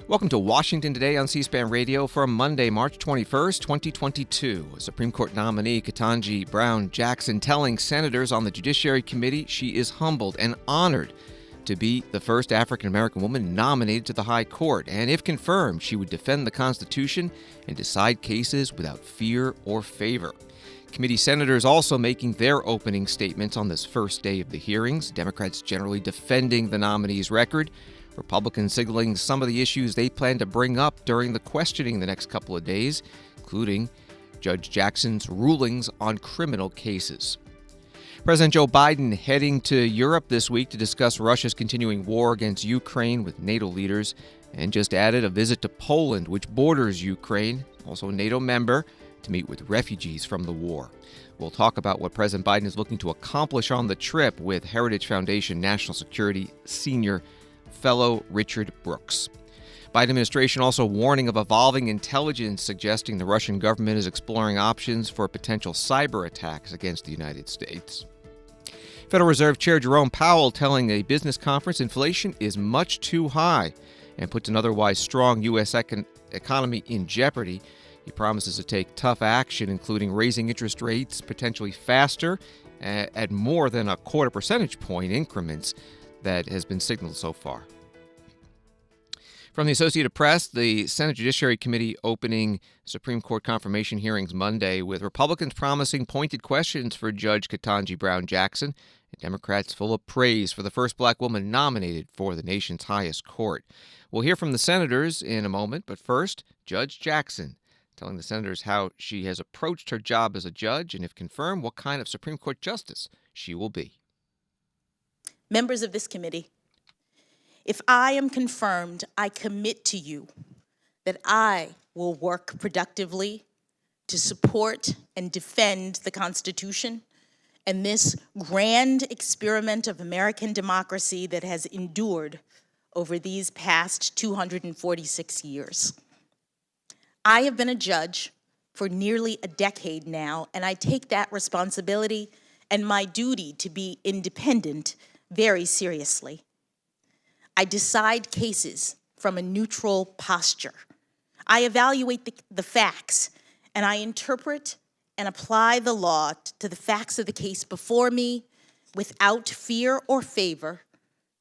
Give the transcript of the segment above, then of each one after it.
Welcome to Washington Today on C-SPAN Radio for Monday, March 21st, 2022. Supreme Court nominee Ketanji Brown Jackson telling senators on the Judiciary Committee she is humbled and honored to be the first African-American woman nominated to the High Court. And if confirmed, she would defend the Constitution and decide cases without fear or favor. Committee senators also making their opening statements on this first day of the hearings. Democrats generally defending the nominee's record. Republicans signaling some of the issues they plan to bring up during the questioning the next couple of days, including Judge Jackson's rulings on criminal cases. President Joe Biden heading to Europe this week to discuss Russia's continuing war against Ukraine with NATO leaders, and just added a visit to Poland, which borders Ukraine, also a NATO member, to meet with refugees from the war. We'll talk about what President Biden is looking to accomplish on the trip with Heritage Foundation National Security Senior Fellow Richard Brookes. Biden administration also warning of evolving intelligence suggesting the Russian government is exploring options for potential cyber attacks against the United States. Federal Reserve Chair Jerome Powell telling a business conference inflation is much too high and puts an otherwise strong U.S. economy in jeopardy. He promises to take tough action, including raising interest rates potentially faster at more than a quarter percentage point increments that has been signaled so far. From the Associated Press, the Senate Judiciary Committee opening Supreme Court confirmation hearings Monday with Republicans promising pointed questions for Judge Ketanji Brown Jackson and Democrats full of praise for the first black woman nominated for the nation's highest court. We'll hear from the senators in a moment, but first, Judge Jackson telling the senators how she has approached her job as a judge and, if confirmed, what kind of Supreme Court justice she will be. Members of this committee, if I am confirmed, I commit to you that I will work productively to support and defend the Constitution and this grand experiment of American democracy that has endured over these past 246 years. I have been a judge for nearly a decade now, and I take that responsibility and my duty to be independent very seriously. I decide cases from a neutral posture. I evaluate the facts, and I interpret and apply the law to the facts of the case before me without fear or favor,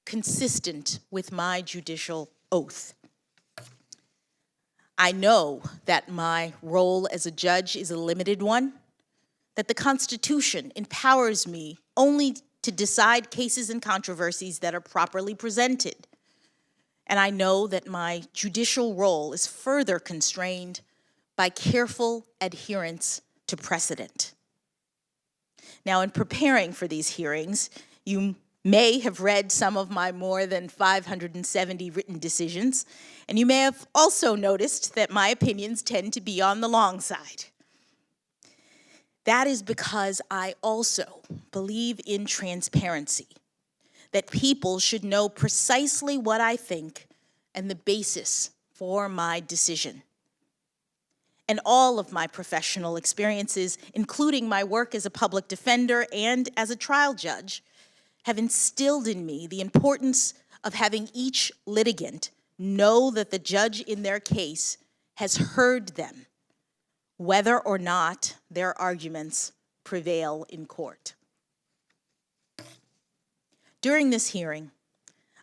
consistent with my judicial oath. I know that my role as a judge is a limited one, that the Constitution empowers me only to decide cases and controversies that are properly presented. And I know that my judicial role is further constrained by careful adherence to precedent. Now, in preparing for these hearings, you may have read some of my more than 570 written decisions, and you may have also noticed that my opinions tend to be on the long side. That is because I also believe in transparency, that people should know precisely what I think and the basis for my decision. And all of my professional experiences, including my work as a public defender and as a trial judge, have instilled in me the importance of having each litigant know that the judge in their case has heard them, whether or not their arguments prevail in court. During this hearing,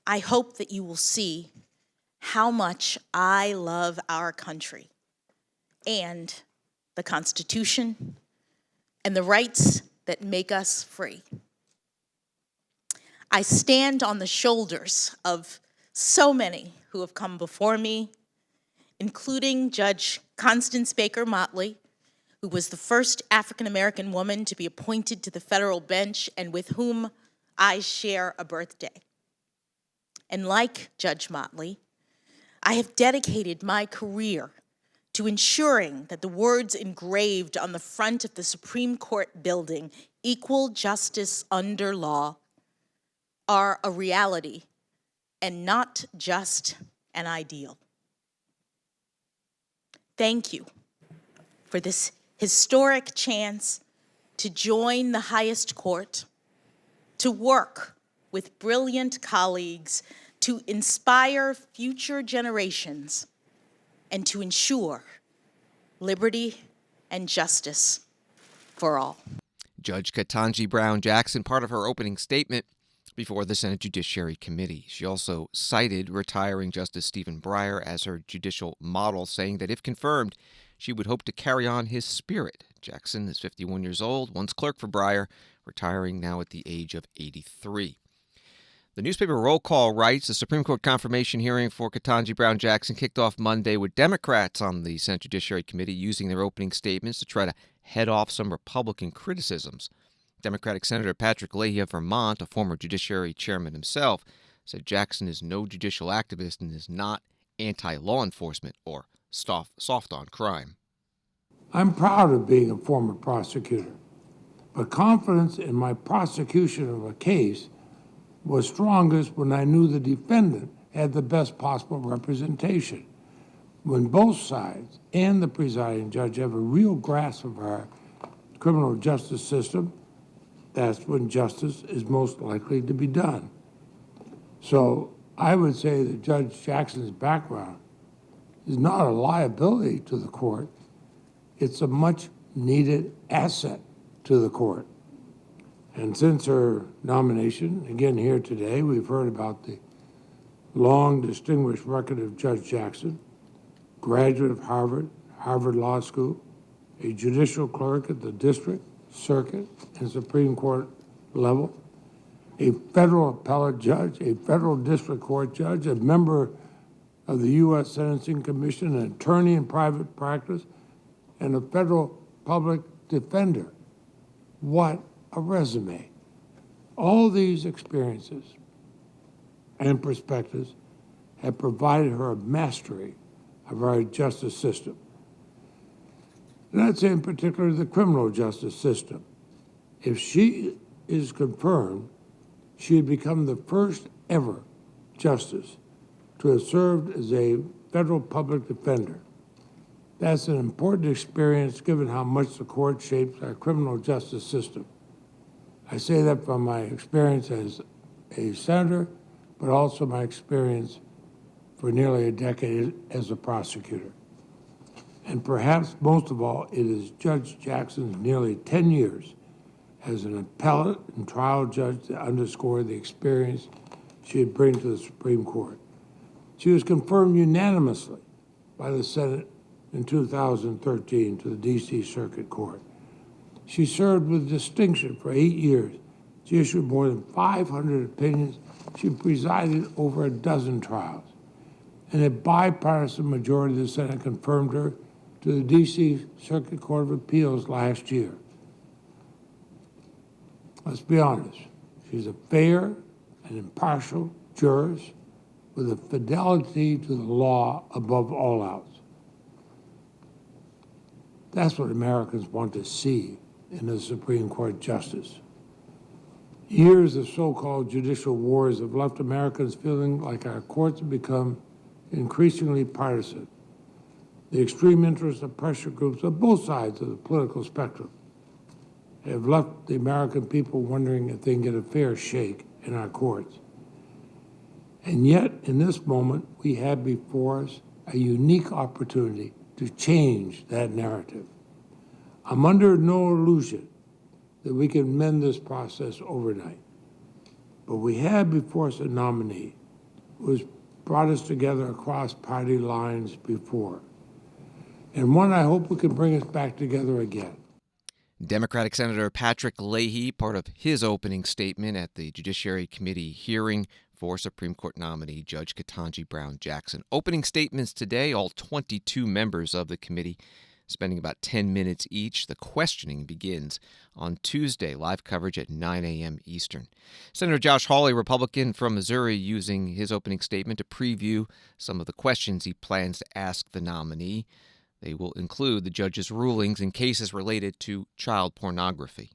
I hope that you will see how much I love our country and the Constitution and the rights that make us free. I stand on the shoulders of so many who have come before me, including Judge Constance Baker Motley, who was the first African-American woman to be appointed to the federal bench and with whom I share a birthday. And like Judge Motley, I have dedicated my career to ensuring that the words engraved on the front of the Supreme Court building, "Equal justice under law," are a reality and not just an ideal. Thank you for this historic chance to join the highest court, to work with brilliant colleagues to inspire future generations and to ensure liberty and justice for all. Judge Ketanji Brown Jackson, part of her opening statement before the Senate Judiciary Committee. She also cited retiring Justice Stephen Breyer as her judicial model, saying that if confirmed, she would hope to carry on his spirit. Jackson is 51 years old, once clerk for Breyer, retiring now at the age of 83. The newspaper Roll Call writes the Supreme Court confirmation hearing for Ketanji Brown Jackson kicked off Monday with Democrats on the Senate Judiciary Committee using their opening statements to try to head off some Republican criticisms. Democratic Senator Patrick Leahy of Vermont, a former Judiciary chairman himself, said Jackson is no judicial activist and is not anti-law enforcement or soft on crime. I'm proud of being a former prosecutor, but confidence in my prosecution of a case was strongest when I knew the defendant had the best possible representation. When both sides and the presiding judge have a real grasp of our criminal justice system, that's when justice is most likely to be done. So I would say that Judge Jackson's background is not a liability to the court. It's a much needed asset to the court. And since her nomination, again here today, we've heard about the long distinguished record of Judge Jackson, graduate of Harvard Law School, a judicial clerk at the district, circuit, and Supreme Court level, a federal appellate judge, a federal district court judge, a member of the U.S. Sentencing Commission, an attorney in private practice, and a federal public defender. What a resume. All these experiences and perspectives have provided her a mastery of our justice system. And I'd say in particular the criminal justice system. If she is confirmed, she would become the first ever justice to have served as a federal public defender. That's an important experience given how much the court shapes our criminal justice system. I say that from my experience as a senator, but also my experience for nearly a decade as a prosecutor. And perhaps most of all, it is Judge Jackson's nearly 10 years as an appellate and trial judge to underscore the experience she would bring to the Supreme Court. She was confirmed unanimously by the Senate in 2013 to the D.C. Circuit Court. She served with distinction for 8 years. She issued more than 500 opinions. She presided over a dozen trials. And a bipartisan majority of the Senate confirmed her to the D.C. Circuit Court of Appeals last year. Let's be honest, she's a fair and impartial jurist with a fidelity to the law above all else. That's what Americans want to see in a Supreme Court justice. Years of so-called judicial wars have left Americans feeling like our courts have become increasingly partisan. The extreme interests of pressure groups on both sides of the political spectrum have left the American people wondering if they can get a fair shake in our courts. And yet, in this moment, we have before us a unique opportunity to change that narrative. I'm under no illusion that we can mend this process overnight. But we have before us a nominee who has brought us together across party lines before, and one I hope we can bring us back together again. Democratic Senator Patrick Leahy, part of his opening statement at the Judiciary Committee hearing for Supreme Court nominee Judge Ketanji Brown Jackson. Opening statements today, all 22 members of the committee spending about 10 minutes each. The questioning begins on Tuesday, live coverage at 9 a.m. Eastern. Senator Josh Hawley, Republican from Missouri, using his opening statement to preview some of the questions he plans to ask the nominee. They will include the judge's rulings in cases related to child pornography.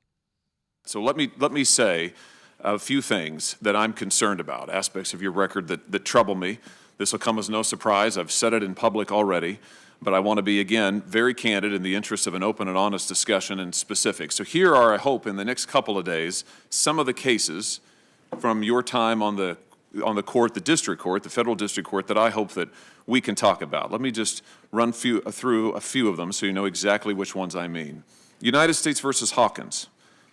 So let me say a few things that I'm concerned about, aspects of your record that trouble me. This will come as no surprise. I've said it in public already, but I want to be, again, very candid in the interest of an open and honest discussion and specifics. So here are, I hope, in the next couple of days, some of the cases from your time on the on the court, the district court, the federal district court, that I hope that we can talk about. Let me just run through a few of them so you know exactly which ones I mean. United States versus Hawkins.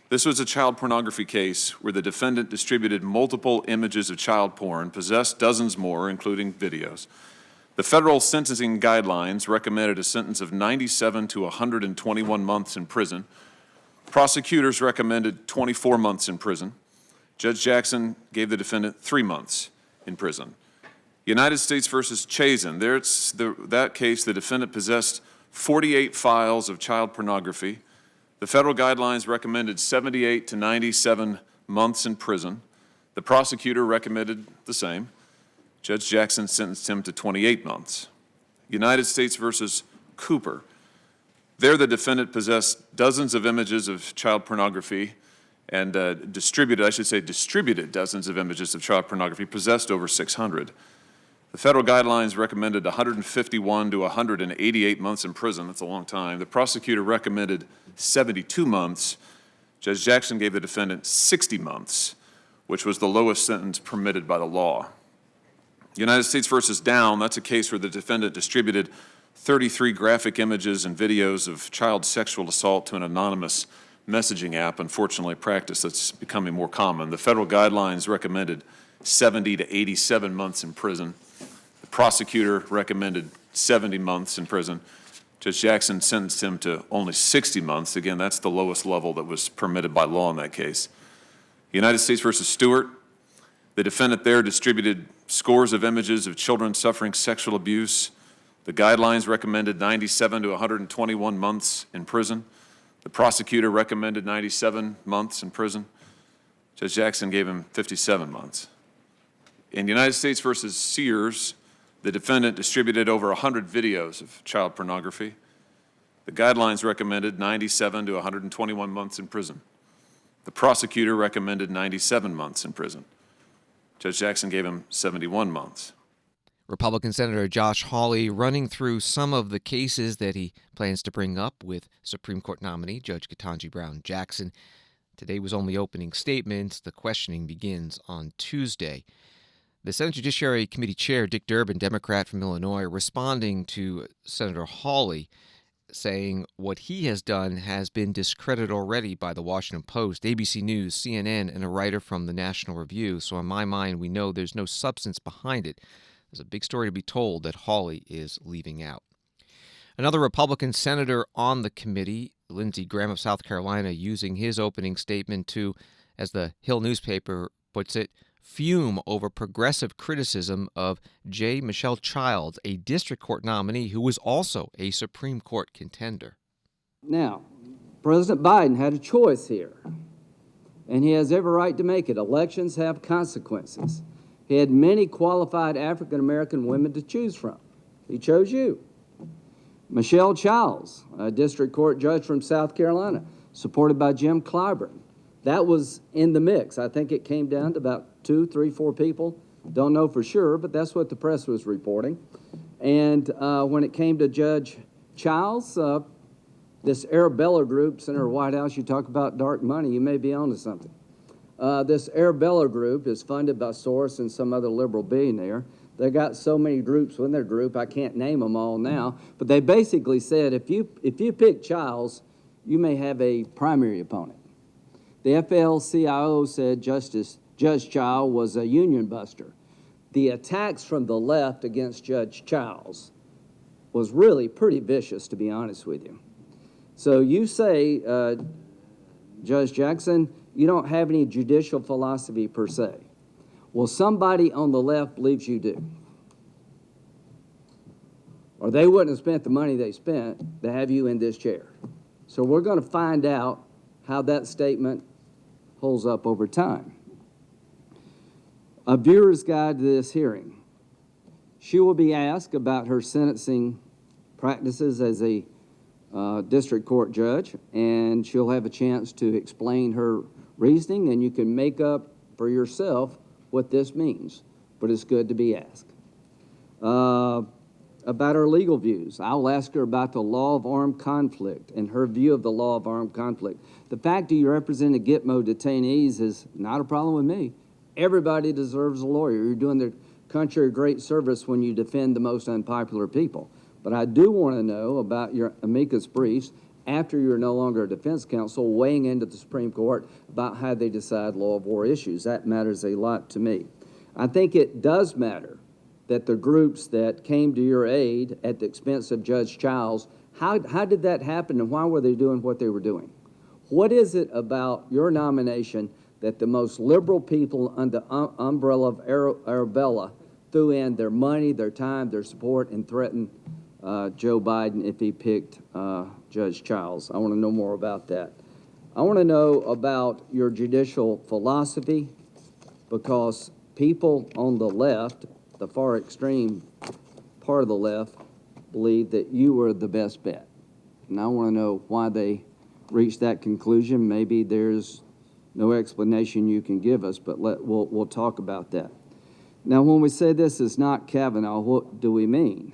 This was a child pornography case where the defendant distributed multiple images of child porn, possessed dozens more, including videos. The federal sentencing guidelines recommended a sentence of 97 to 121 months in prison. Prosecutors recommended 24 months in prison. Judge Jackson gave the defendant 3 months in prison. United States versus Chazen. That case, the defendant possessed 48 files of child pornography. The federal guidelines recommended 78 to 97 months in prison. The prosecutor recommended the same. Judge Jackson sentenced him to 28 months. United States versus Cooper. There, the defendant possessed dozens of images of child pornography and distributed dozens of images of child pornography, possessed over 600. The federal guidelines recommended 151 to 188 months in prison. That's a long time. The prosecutor recommended 72 months. Judge Jackson gave the defendant 60 months, which was the lowest sentence permitted by the law. United States versus Down, that's a case where the defendant distributed 33 graphic images and videos of child sexual assault to an anonymous messaging app, unfortunately a practice that's becoming more common. The federal guidelines recommended 70 to 87 months in prison. The prosecutor recommended 70 months in prison. Judge Jackson sentenced him to only 60 months. Again, that's the lowest level that was permitted by law in that case. United States versus Stewart, the defendant there distributed scores of images of children suffering sexual abuse. The guidelines recommended 97 to 121 months in prison. The prosecutor recommended 97 months in prison. Judge Jackson gave him 57 months. In United States versus Sears, the defendant distributed over 100 videos of child pornography. The guidelines recommended 97 to 121 months in prison. The prosecutor recommended 97 months in prison. Judge Jackson gave him 71 months. Republican Senator Josh Hawley running through some of the cases that he plans to bring up with Supreme Court nominee Judge Ketanji Brown Jackson. Today was only opening statements. The questioning begins on Tuesday. The Senate Judiciary Committee Chair, Dick Durbin, Democrat from Illinois, responding to Senator Hawley, saying what he has done has been discredited already by the Washington Post, ABC News, CNN, and a writer from the National Review. So in my mind, we know there's no substance behind it. There's a big story to be told that Hawley is leaving out. Another Republican senator on the committee, Lindsey Graham of South Carolina, using his opening statement to, as the Hill newspaper puts it, fume over progressive criticism of J. Michelle Childs, a district court nominee who was also a Supreme Court contender. Now, President Biden had a choice here, and he has every right to make it. Elections have consequences. He had many qualified African-American women to choose from. He chose you. Michelle Childs, a district court judge from South Carolina, supported by Jim Clyburn. That was in the mix. I think it came down to about 2, 3, 4 people. Don't know for sure, but that's what the press was reporting. And when it came to Judge Childs, this Arabella group, Senator Whitehouse, you talk about dark money, you may be onto something. This Arabella group is funded by Soros and some other liberal billionaire. They got so many groups within their group, I can't name them all now, but they basically said if you pick Childs, you may have a primary opponent. The AFL-CIO said Judge Childs was a union buster. The attacks from the left against Judge Childs was really pretty vicious, to be honest with you. So you say, Judge Jackson, you don't have any judicial philosophy per se. Well, somebody on the left believes you do. Or they wouldn't have spent the money they spent to have you in this chair. So we're going to find out how that statement holds up over time. A viewer's guide to this hearing. She will be asked about her sentencing practices as a district court judge, and she'll have a chance to explain her reasoning, and you can make up for yourself what this means, but it's good to be asked. About her legal views, I'll ask her about the law of armed conflict and her view of the law of armed conflict. The fact that you represent Gitmo detainees is not a problem with me. Everybody deserves a lawyer. You're doing the country a great service when you defend the most unpopular people. But I do want to know about your amicus briefs after you're no longer a defense counsel weighing into the Supreme Court about how they decide law of war issues. That matters a lot to me. I think it does matter that the groups that came to your aid at the expense of Judge Childs, how did that happen and why were they doing what they were doing? What is it about your nomination that the most liberal people under the umbrella of Arabella threw in their money, their time, their support, and threatened Joe Biden if he picked Judge Childs? I want to know more about that. I want to know about your judicial philosophy, because people on the left, the far extreme part of the left, believe that you were the best bet. And I want to know why they reached that conclusion. Maybe there's no explanation you can give us, but we'll talk about that. Now, when we say this is not Kavanaugh, what do we mean?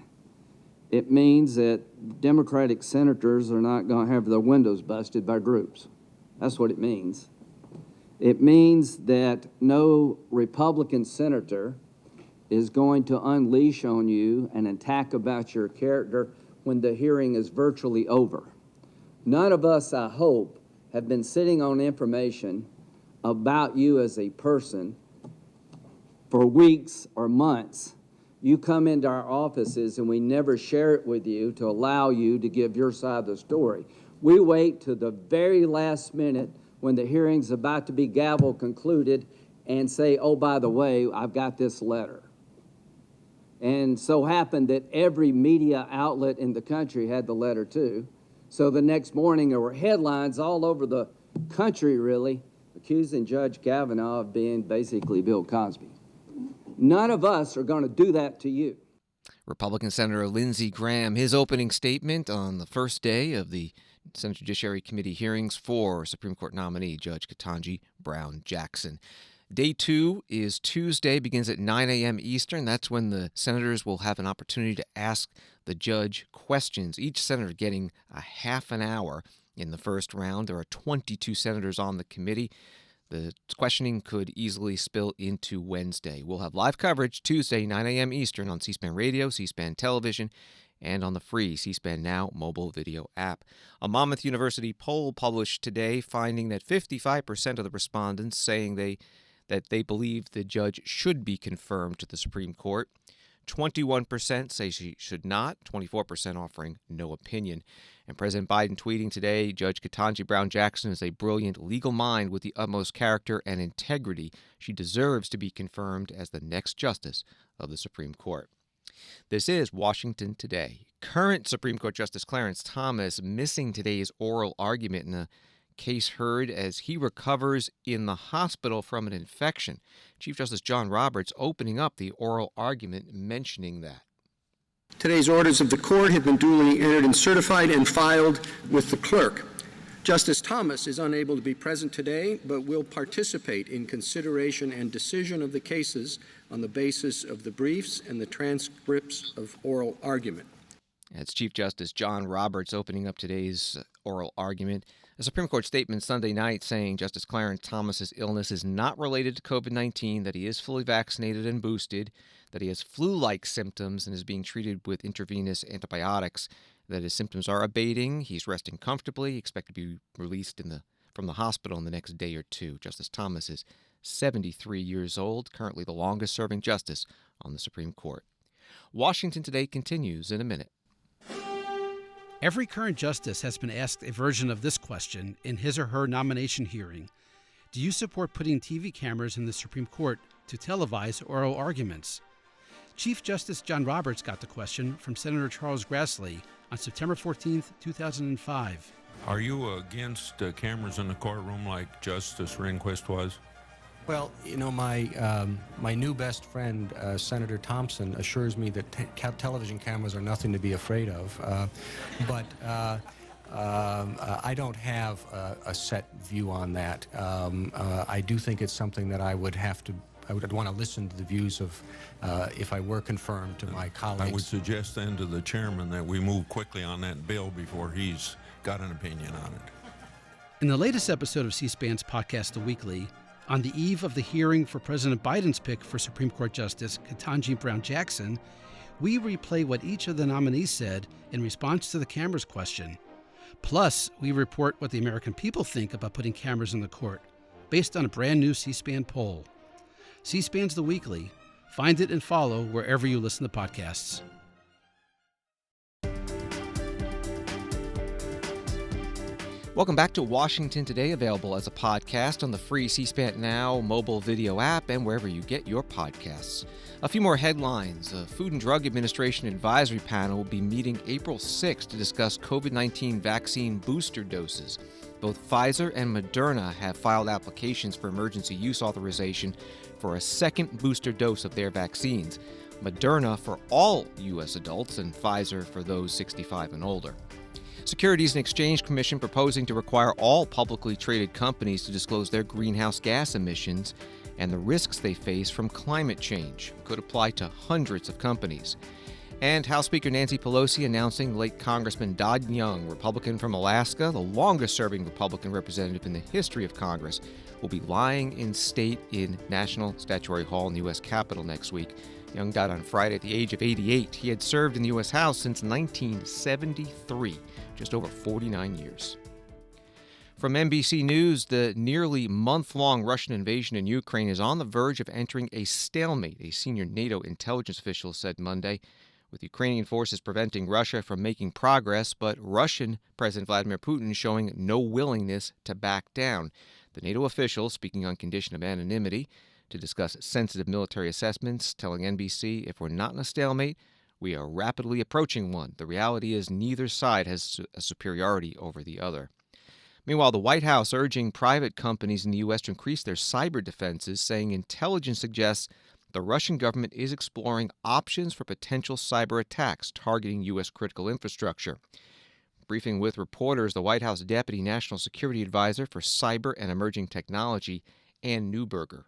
It means that Democratic senators are not going to have their windows busted by groups. That's what it means. It means that no Republican senator is going to unleash on you an attack about your character when the hearing is virtually over. None of us, I hope, have been sitting on information about you as a person for weeks or months. You come into our offices and we never share it with you to allow you to give your side of the story. We wait to the very last minute when the hearing's about to be gavel concluded and say, oh, by the way, I've got this letter. And so happened that every media outlet in the country had the letter too. So the next morning there were headlines all over the country, really, accusing Judge Kavanaugh of being basically Bill Cosby. None of us are going to do that to you. Republican Senator Lindsey Graham, his opening statement on the first day of the Senate Judiciary Committee hearings for Supreme Court nominee Judge Ketanji Brown Jackson. Day 2 is Tuesday, begins at 9 a.m. Eastern. That's when the senators will have an opportunity to ask the judge questions, each senator getting a half an hour in the first round. There are 22 senators on the committee. The questioning could easily spill into Wednesday. We'll have live coverage Tuesday, 9 a.m. Eastern on C-SPAN Radio, C-SPAN Television, and on the free C-SPAN Now mobile video app. A Monmouth University poll published today finding that 55% of the respondents saying that they believe the judge should be confirmed to the Supreme Court. 21% say she should not, 24% offering no opinion. And President Biden tweeting today, Judge Ketanji Brown Jackson is a brilliant legal mind with the utmost character and integrity. She deserves to be confirmed as the next justice of the Supreme Court. This is Washington Today. Current Supreme Court Justice Clarence Thomas missing today's oral argument in a case heard as he recovers in the hospital from an infection. Chief Justice John Roberts opening up the oral argument, mentioning that. Today's orders of the court have been duly entered and certified and filed with the clerk. Justice Thomas is unable to be present today, but will participate in consideration and decision of the cases on the basis of the briefs and the transcripts of oral argument. That's Chief Justice John Roberts opening up today's oral argument. A Supreme Court statement Sunday night saying Justice Clarence Thomas's illness is not related to COVID-19, that he is fully vaccinated and boosted, that he has flu-like symptoms and is being treated with intravenous antibiotics, that his symptoms are abating, he's resting comfortably, expected to be released from the hospital in the next day or two. Justice Thomas is 73 years old, currently the longest-serving justice on the Supreme Court. Washington Today continues in a minute. Every current justice has been asked a version of this question in his or her nomination hearing. Do you support putting TV cameras in the Supreme Court to televise oral arguments? Chief Justice John Roberts got the question from Senator Charles Grassley on September 14, 2005. Are you against cameras in the courtroom like Justice Rehnquist was? Well, you know, my new best friend, Senator Thompson, assures me that television cameras are nothing to be afraid of. But I don't have a set view on that. I do think it's something that I would want to listen to the views of, if I were confirmed, to my colleagues. I would suggest then to the chairman that we move quickly on that bill before he's got an opinion on it. In the latest episode of C-SPAN's podcast, The Weekly, On the eve of the hearing for President Biden's pick for Supreme Court Justice Ketanji Brown Jackson, we replay what each of the nominees said in response to the cameras question. Plus, we report what the American people think about putting cameras in the court, based on a brand new C-SPAN poll. C-SPAN's The Weekly. Find it and follow wherever you listen to podcasts. Welcome back to Washington Today, available as a podcast on the free C-SPAN Now mobile video app and wherever you get your podcasts. A few more headlines. A Food and Drug Administration advisory panel will be meeting April 6th to discuss COVID-19 vaccine booster doses. Both Pfizer and Moderna have filed applications for emergency use authorization for a second booster dose of their vaccines. Moderna for all U.S. adults and Pfizer for those 65 and older. Securities and Exchange Commission proposing to require all publicly traded companies to disclose their greenhouse gas emissions and the risks they face from climate change. It could apply to hundreds of companies. And House Speaker Nancy Pelosi announcing late Congressman Dodd Young, Republican from Alaska, the longest-serving Republican representative in the history of Congress, will be lying in state in National Statuary Hall in the U.S. Capitol next week. Young died on Friday at the age of 88. He had served in the U.S. House since 1973, just over 49 years. From NBC News, the nearly month-long Russian invasion in Ukraine is on the verge of entering a stalemate, a senior NATO intelligence official said Monday, with Ukrainian forces preventing Russia from making progress, but Russian President Vladimir Putin showing no willingness to back down. The NATO official, speaking on condition of anonymity, to discuss sensitive military assessments, telling NBC, if we're not in a stalemate, we are rapidly approaching one. The reality is neither side has a superiority over the other. Meanwhile, the White House urging private companies in the U.S. to increase their cyber defenses, saying intelligence suggests the Russian government is exploring options for potential cyber attacks targeting U.S. critical infrastructure. Briefing with reporters, the White House Deputy National Security Advisor for Cyber and Emerging Technology, Ann Neuberger.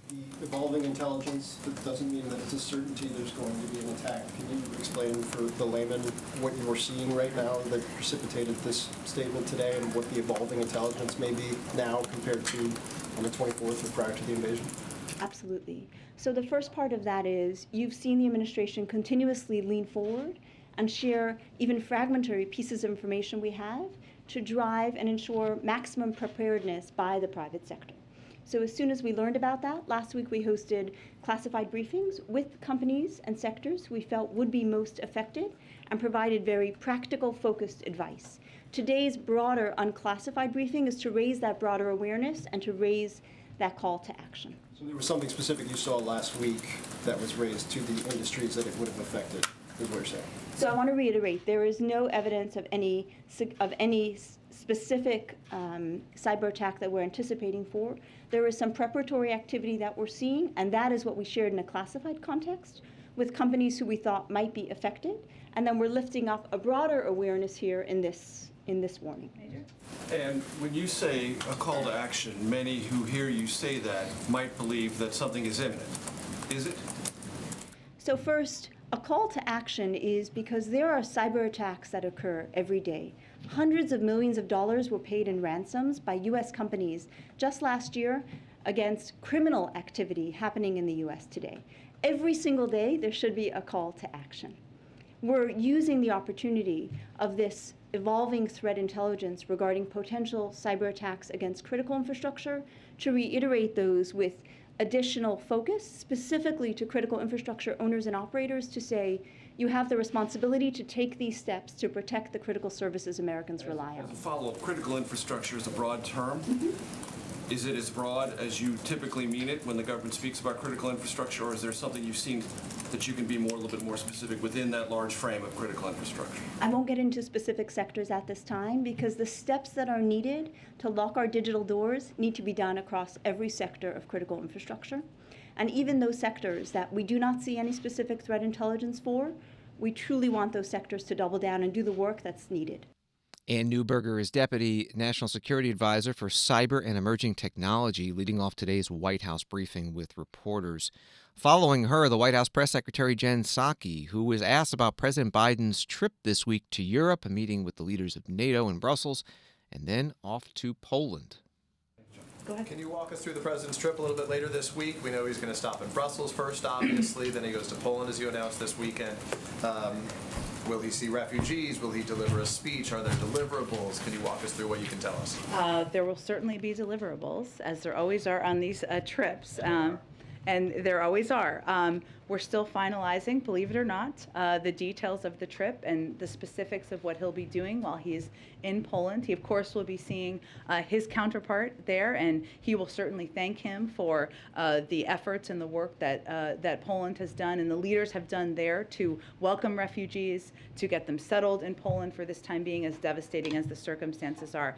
The evolving intelligence, that doesn't mean that it's a certainty there's going to be an attack. Can you explain for the layman what you're seeing right now that precipitated this statement today and what the evolving intelligence may be now compared to on the 24th or prior to the invasion? Absolutely. So the first part of that is you've seen the administration continuously lean forward and share even fragmentary pieces of information we have to drive and ensure maximum preparedness by the private sector. So as soon as we learned about that, last week we hosted classified briefings with companies and sectors we felt would be most affected and provided very practical, focused advice. Today's broader unclassified briefing is to raise that broader awareness and to raise that call to action. So there was something specific you saw last week that was raised to the industries that it would have affected, is what you're saying? So I want to reiterate, there is no evidence of any specific cyber attack that we're anticipating for. There is some preparatory activity that we're seeing, and that is what we shared in a classified context with companies who we thought might be affected. And then we're lifting up a broader awareness here in this warning. And when you say a call to action, many who hear you say that might believe that something is imminent. Is it? So first, a call to action is because there are cyber attacks that occur every day. Hundreds of millions of dollars were paid in ransoms by U.S. companies just last year against criminal activity happening in the U.S. today. Every single day, there should be a call to action. We're using the opportunity of this evolving threat intelligence regarding potential cyber attacks against critical infrastructure to reiterate those with additional focus, specifically to critical infrastructure owners and operators, to say you have the responsibility to take these steps to protect the critical services Americans rely on. As a follow-up, critical infrastructure is a broad term. Mm-hmm. Is it as broad as you typically mean it when the government speaks about critical infrastructure, or is there something you've seen that you can be a little bit more specific within that large frame of critical infrastructure? I won't get into specific sectors at this time because the steps that are needed to lock our digital doors need to be done across every sector of critical infrastructure. And even those sectors that we do not see any specific threat intelligence for, we truly want those sectors to double down and do the work that's needed. Ann Neuberger is Deputy National Security Advisor for Cyber and Emerging Technology, leading off today's White House briefing with reporters. Following her, the White House Press Secretary Jen Psaki, who was asked about President Biden's trip this week to Europe, a meeting with the leaders of NATO in Brussels, and then off to Poland. Go ahead. Can you walk us through the president's trip a little bit later this week? We know he's going to stop in Brussels first, obviously. Then he goes to Poland, as you announced this weekend. Will he see refugees? Will he deliver a speech? Are there deliverables? Can you walk us through what you can tell us? There will certainly be deliverables, as there always are on these trips. And there always are. We're still finalizing, believe it or not, the details of the trip and the specifics of what he'll be doing while he's in Poland. He, of course, will be seeing his counterpart there, and he will certainly thank him for the efforts and the work that Poland has done and the leaders have done there to welcome refugees, to get them settled in Poland for this time being, as devastating as the circumstances are.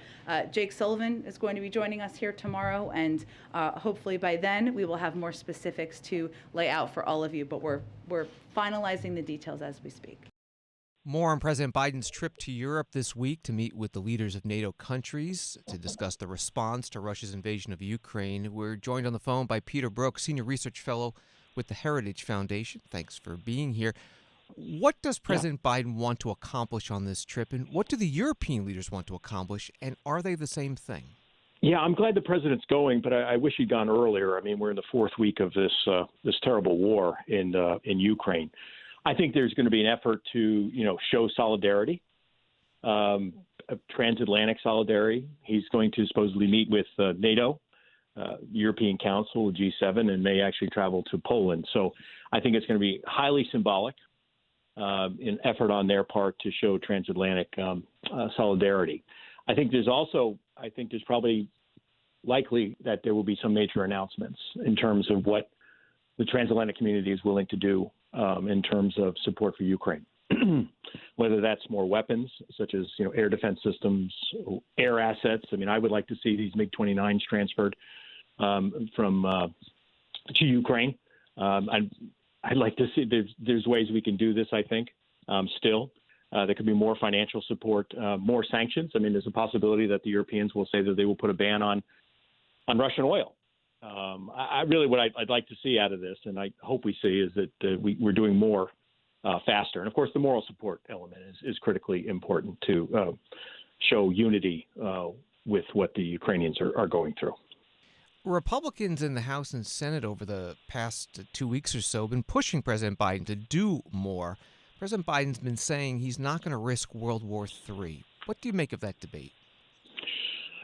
Jake Sullivan is going to be joining us here tomorrow, and hopefully by then we will have more specifics to lay out for all of you, but we're finalizing the details as we speak. More on President Biden's trip to Europe this week to meet with the leaders of NATO countries to discuss the response to Russia's invasion of Ukraine. We're joined on the phone by Peter Brookes, Senior Research Fellow with the Heritage Foundation. Thanks for being here. What does President Biden want to accomplish on this trip, and what do the European leaders want to accomplish, and are they the same thing? Yeah, I'm glad the president's going, but I wish he'd gone earlier. I mean, we're in the fourth week of this terrible war in Ukraine. I think there's going to be an effort to, show solidarity, transatlantic solidarity. He's going to supposedly meet with NATO, European Council, G7, and may actually travel to Poland. So I think it's going to be highly symbolic, an effort on their part to show transatlantic solidarity. I think there's probably likely that there will be some major announcements in terms of what the transatlantic community is willing to do in terms of support for Ukraine, whether that's more weapons such as air defense systems, air assets. I mean, I would like to see these MiG-29s transferred to Ukraine. I'd like to see there's ways we can do this. I think still. There could be more financial support, more sanctions. I mean, there's a possibility that the Europeans will say that they will put a ban on Russian oil. What I'd like to see out of this, and I hope we see, is that we're doing more faster. And, of course, the moral support element is critically important to show unity with what the Ukrainians are going through. Republicans in the House and Senate over the past 2 weeks or so have been pushing President Biden to do more. President Biden's been saying he's not going to risk World War III. What do you make of that debate?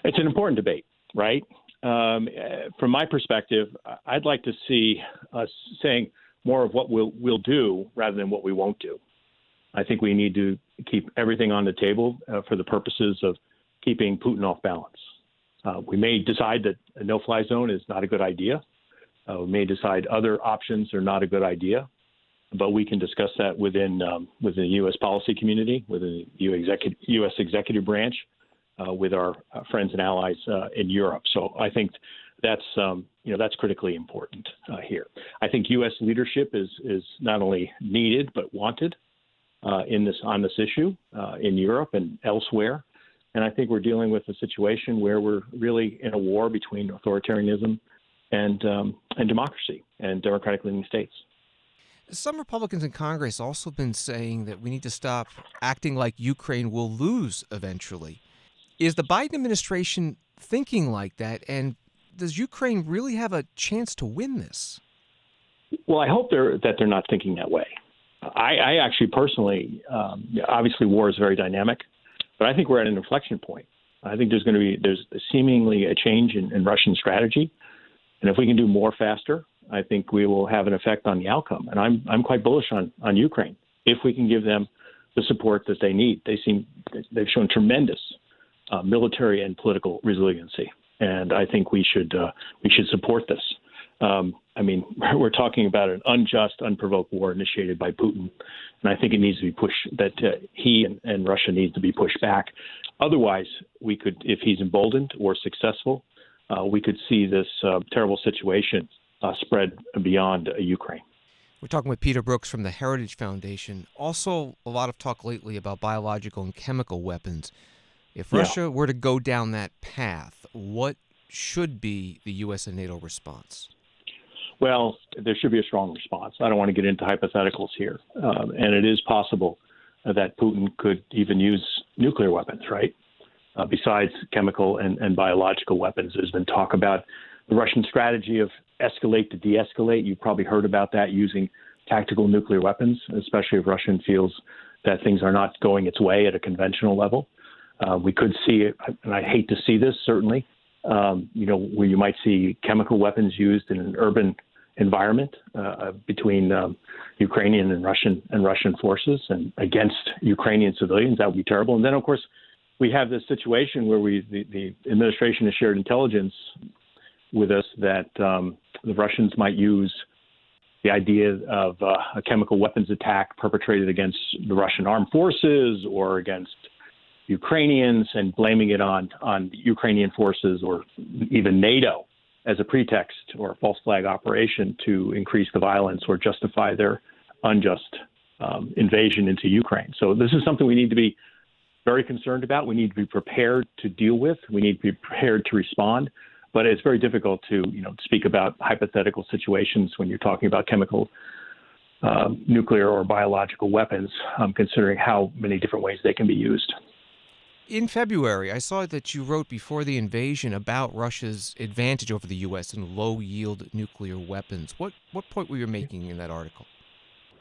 It's an important debate, right? From my perspective, I'd like to see us saying more of what we'll do rather than what we won't do. I think we need to keep everything on the table for the purposes of keeping Putin off balance. We may decide that a no-fly zone is not a good idea. We may decide other options are not a good idea. But we can discuss that within the U.S. policy community, within the U.S. executive branch, with our friends and allies in Europe. So I think that's critically important here. I think U.S. leadership is not only needed but wanted on this issue in Europe and elsewhere. And I think we're dealing with a situation where we're really in a war between authoritarianism and democracy and democratic-leaning states. Some Republicans in Congress also been saying that we need to stop acting like Ukraine will lose eventually. Is the Biden administration thinking like that, and does Ukraine really have a chance to win this? Well, I hope that they're not thinking that way. I actually personally, obviously war is very dynamic, but I think we're at an inflection point. I think there's seemingly a change in Russian strategy, and if we can do more faster, I think we will have an effect on the outcome. And I'm quite bullish on Ukraine if we can give them the support that they need. They've shown tremendous military and political resiliency, and I think we should support this. I mean, we're talking about an unjust, unprovoked war initiated by Putin, and I think it needs to be pushed. That he and Russia needs to be pushed back. Otherwise, we could, if he's emboldened or successful, we could see this terrible situation spread beyond Ukraine. We're talking with Peter Brookes from the Heritage Foundation. Also, a lot of talk lately about biological and chemical weapons. If Russia were to go down that path, what should be the U.S. and NATO response? Well, there should be a strong response. I don't want to get into hypotheticals here. And it is possible that Putin could even use nuclear weapons, right? besides chemical and biological weapons. There's been talk about the Russian strategy of escalate to de-escalate. You've probably heard about that, using tactical nuclear weapons, especially if Russia feels that things are not going its way at a conventional level. We could see it, and I hate to see this, certainly, where you might see chemical weapons used in an urban environment between Ukrainian and Russian forces and against Ukrainian civilians. That would be terrible. And then, of course, we have this situation where the administration has shared intelligence with us that the Russians might use the idea of a chemical weapons attack perpetrated against the Russian armed forces or against Ukrainians, and blaming it on Ukrainian forces or even NATO as a pretext or a false flag operation to increase the violence or justify their unjust invasion into Ukraine. So this is something we need to be very concerned about. We need to be prepared to deal with. We need to be prepared to respond. But it's very difficult to speak about hypothetical situations when you're talking about chemical, nuclear, or biological weapons, considering how many different ways they can be used. In February, I saw that you wrote before the invasion about Russia's advantage over the U.S. in low-yield nuclear weapons. What point were you making in that article?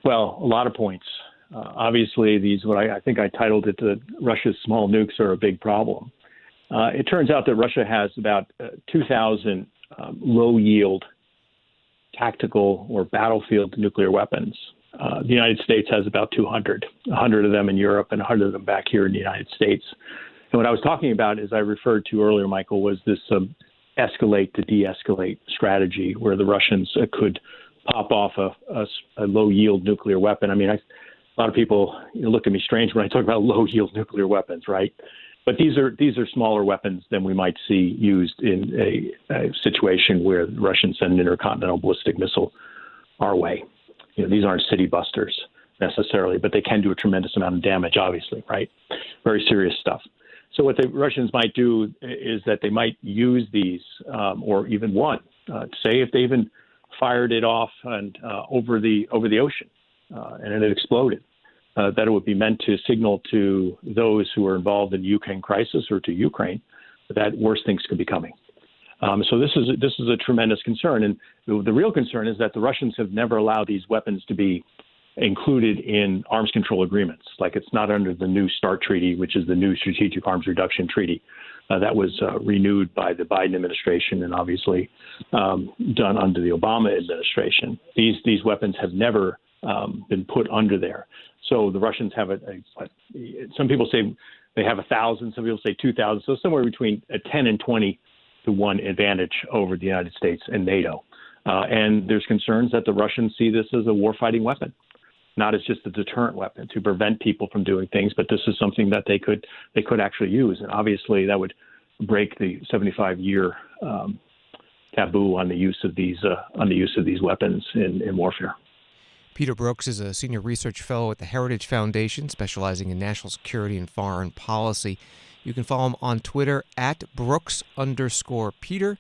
Well, a lot of points. Obviously, I think I titled it Russia's small nukes are a big problem. It turns out that Russia has about 2,000 low-yield tactical or battlefield nuclear weapons. The United States has about 200, 100 of them in Europe and 100 of them back here in the United States. And what I was talking about, as I referred to earlier, Michael, was this escalate to de-escalate strategy where the Russians could pop off a low-yield nuclear weapon. I mean, a lot of people look at me strange when I talk about low-yield nuclear weapons, right? But these are smaller weapons than we might see used in a situation where the Russians send an intercontinental ballistic missile our way. These aren't city busters necessarily, but they can do a tremendous amount of damage, obviously, right? Very serious stuff. So what the Russians might do is that they might use these, or even one, say if they even fired it off and over the ocean, and it exploded. That it would be meant to signal to those who are involved in the Ukraine crisis or to Ukraine that worse things could be coming. So this is a tremendous concern, and the real concern is that the Russians have never allowed these weapons to be included in arms control agreements. Like, it's not under the new START treaty, which is the new Strategic Arms Reduction Treaty that was renewed by the Biden administration and obviously done under the Obama administration. These weapons have never been put under there. So the Russians have some people say they have 1,000, some people say 2,000, so somewhere between a 10 and 20 to 1 advantage over the United States and NATO. And there's concerns that the Russians see this as a warfighting weapon, not as just a deterrent weapon to prevent people from doing things, but this is something that they could actually use. And obviously that would break the 75-year taboo on the use of these weapons in warfare. Peter Brookes is a senior research fellow at the Heritage Foundation, specializing in national security and foreign policy. You can follow him on Twitter at Brooks_Peter,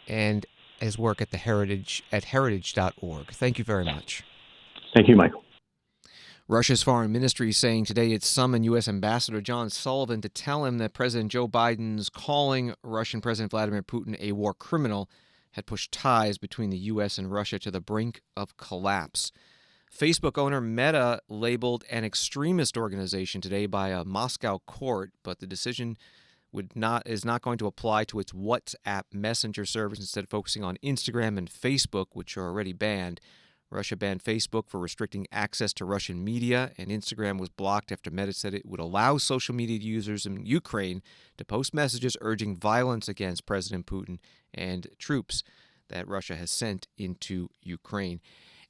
and his work at heritage.org. Thank you very much. Thank you, Michael. Russia's foreign ministry is saying today it summoned U.S. Ambassador John Sullivan to tell him that President Joe Biden's calling Russian President Vladimir Putin a war criminal had pushed ties between the U.S. and Russia to the brink of collapse. Facebook owner Meta labeled an extremist organization today by a Moscow court, but the decision is not going to apply to its WhatsApp messenger service, instead focusing on Instagram and Facebook, which are already banned. Russia banned Facebook for restricting access to Russian media, and Instagram was blocked after Meta said it would allow social media users in Ukraine to post messages urging violence against President Putin and troops that Russia has sent into Ukraine.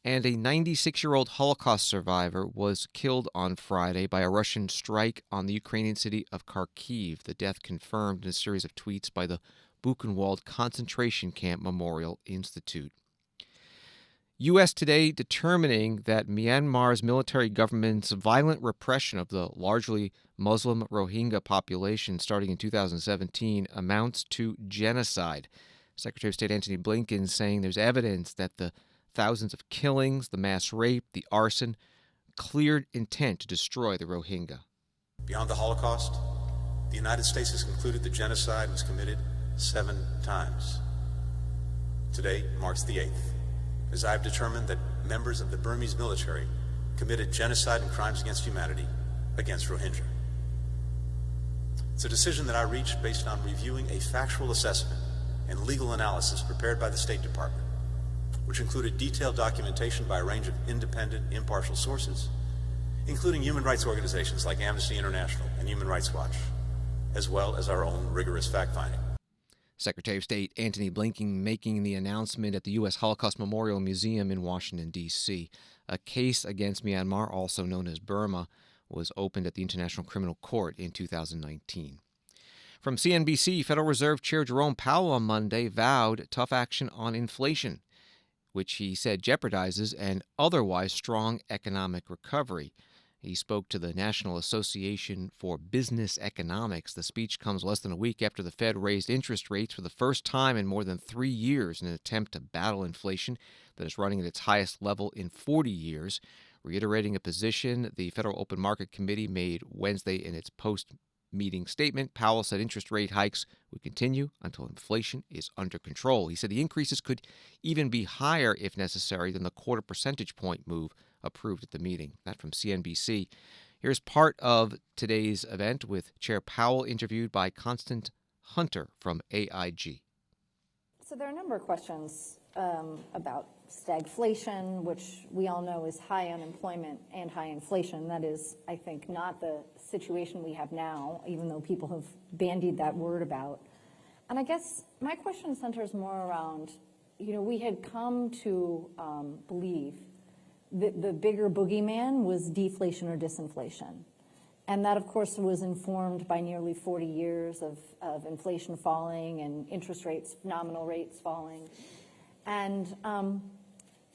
And a 96-year-old Holocaust survivor was killed on Friday by a Russian strike on the Ukrainian city of Kharkiv. The death confirmed in a series of tweets by the Buchenwald Concentration Camp Memorial Institute. U.S. today determining that Myanmar's military government's violent repression of the largely Muslim Rohingya population starting in 2017 amounts to genocide. Secretary of State Antony Blinken saying there's evidence that the thousands of killings, the mass rape, the arson, cleared intent to destroy the Rohingya. Beyond the Holocaust, the United States has concluded that genocide was committed 7 times. Today marks the 8th, as I have determined that members of the Burmese military committed genocide and crimes against humanity against Rohingya. It's a decision that I reached based on reviewing a factual assessment and legal analysis prepared by the State Department, which included detailed documentation by a range of independent, impartial sources, including human rights organizations like Amnesty International and Human Rights Watch, as well as our own rigorous fact-finding. Secretary of State Antony Blinken making the announcement at the U.S. Holocaust Memorial Museum in Washington, D.C. A case against Myanmar, also known as Burma, was opened at the International Criminal Court in 2019. From CNBC, Federal Reserve Chair Jerome Powell on Monday vowed tough action on inflation, which he said jeopardizes an otherwise strong economic recovery. He spoke to the National Association for Business Economics. The speech comes less than a week after the Fed raised interest rates for the first time in more than 3 years in an attempt to battle inflation that is running at its highest level in 40 years. Reiterating a position the Federal Open Market Committee made Wednesday in its post-meeting statement, Powell said interest rate hikes would continue until inflation is under control. He said the increases could even be higher if necessary than the 0.25 percentage point move approved at the meeting. That from CNBC. Here's part of today's event with Chair Powell interviewed by Constant Hunter from AIG. So there are a number of questions about stagflation, which we all know is high unemployment and high inflation. That is, I think, not the situation we have now, even though people have bandied that word about. And I guess my question centers more around, we had come to believe that the bigger boogeyman was deflation or disinflation. And that, of course, was informed by nearly 40 years of inflation falling and interest rates, nominal rates falling. And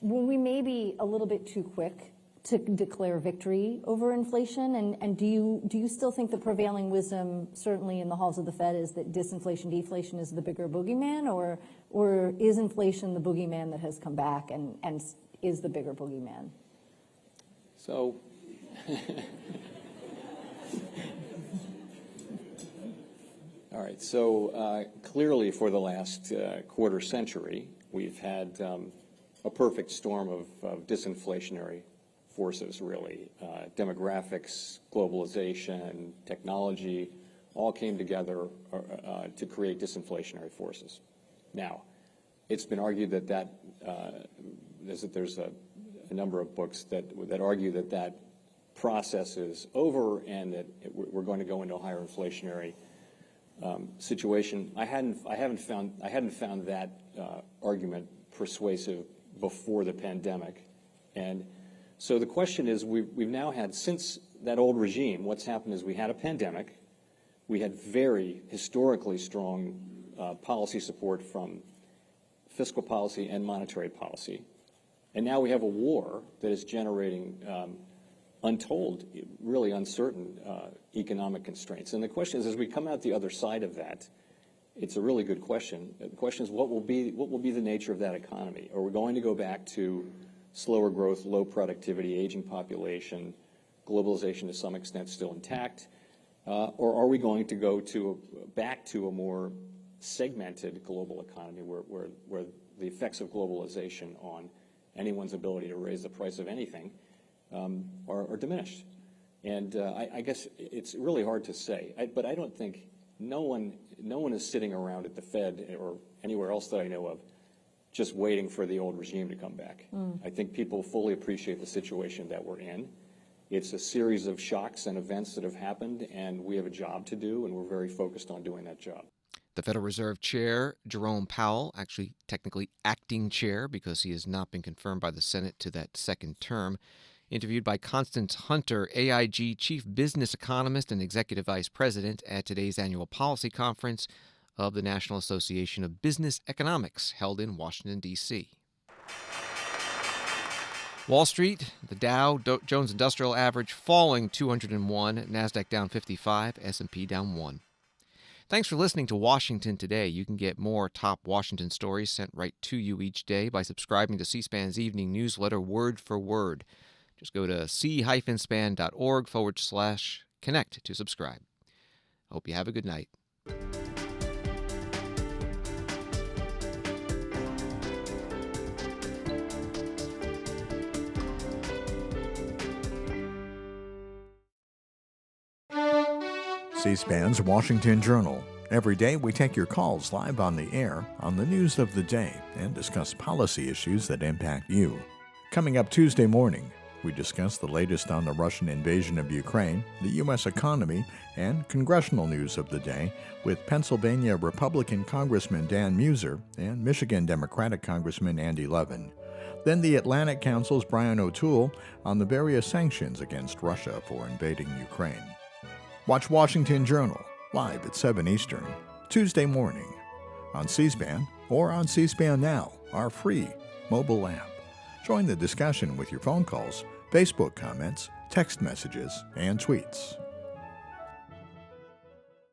were we maybe a little bit too quick to declare victory over inflation? And do you still think the prevailing wisdom, certainly in the halls of the Fed, is that disinflation, deflation is the bigger boogeyman? Or is inflation the boogeyman that has come back and is the bigger boogeyman? So, all right, so clearly for the last quarter century, we've had a perfect storm of disinflationary forces, really. Demographics, globalization, technology, all came together to create disinflationary forces. Now, it's been argued that there's a number of books that argue that process is over and that we're going to go into a higher inflationary situation. I hadn't found that argument persuasive before the pandemic, and so the question is, we've now had, since that old regime, what's happened is we had a pandemic, we had very historically strong policy support from fiscal policy and monetary policy, and now we have a war that is generating untold, really uncertain economic constraints. And the question is, as we come out the other side of that, it's a really good question. The question is, what will be the nature of that economy? Are we going to go back to slower growth, low productivity, aging population, globalization to some extent still intact, or are we going to go back to a more segmented global economy where the effects of globalization on anyone's ability to raise the price of anything are diminished? And I guess it's really hard to say, but I don't think no one is sitting around at the Fed or anywhere else that I know of just waiting for the old regime to come back. I think people fully appreciate the situation that we're in. It's a series of shocks and events that have happened, and we have a job to do, and we're very focused on doing that job. The Federal Reserve Chair, Jerome Powell, actually technically acting chair because he has not been confirmed by the Senate to that second term, interviewed by Constance Hunter, AIG Chief Business Economist and Executive Vice President at today's annual policy conference of the National Association of Business Economics, held in Washington, D.C. Wall Street, the Dow Jones Industrial Average falling 201, NASDAQ down 55, S&P down 1. Thanks for listening to Washington Today. You can get more top Washington stories sent right to you each day by subscribing to C-SPAN's evening newsletter, Word for Word. Just go to c-span.org/connect to subscribe. Hope you have a good night. C-SPAN's Washington Journal. Every day we take your calls live on the air on the news of the day and discuss policy issues that impact you. Coming up Tuesday morning, we discuss the latest on the Russian invasion of Ukraine, the U.S. economy, and congressional news of the day with Pennsylvania Republican Congressman Dan Muser and Michigan Democratic Congressman Andy Levin. Then the Atlantic Council's Brian O'Toole on the various sanctions against Russia for invading Ukraine. Watch Washington Journal live at 7 Eastern, Tuesday morning, on C-SPAN or on C-SPAN Now, our free mobile app. Join the discussion with your phone calls, Facebook comments, text messages, and tweets.